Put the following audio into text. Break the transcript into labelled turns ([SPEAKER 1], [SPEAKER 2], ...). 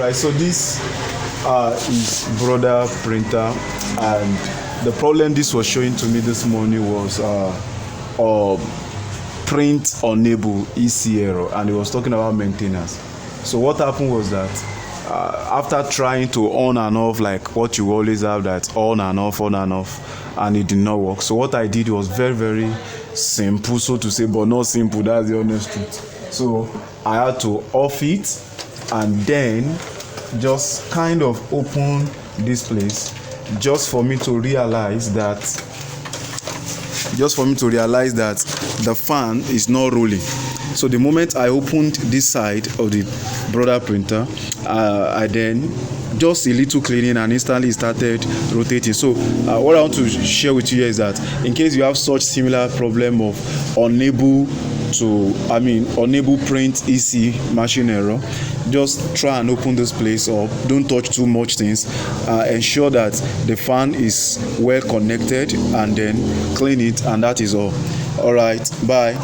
[SPEAKER 1] Right, so this is brother printer, and the problem this was showing to me this morning was print unable EC error, and it was talking about maintenance. So what happened was that after trying to on and off, like what you always have, that on and off, and it did not work. So what I did was very, very simple, so to say, but not simple, that's the honest truth. So I had to off it and then just kind of open this place just for me to realize that the fan is not rolling. So the moment I opened this side of the brother printer, I then just a little cleaning and instantly started rotating. So what I want to share with you here is that in case you have such similar problem of unable print EC machine error, just try and open this place up. Don't touch too much things. Ensure that the fan is well connected, and then clean it, and that is all. All right, bye.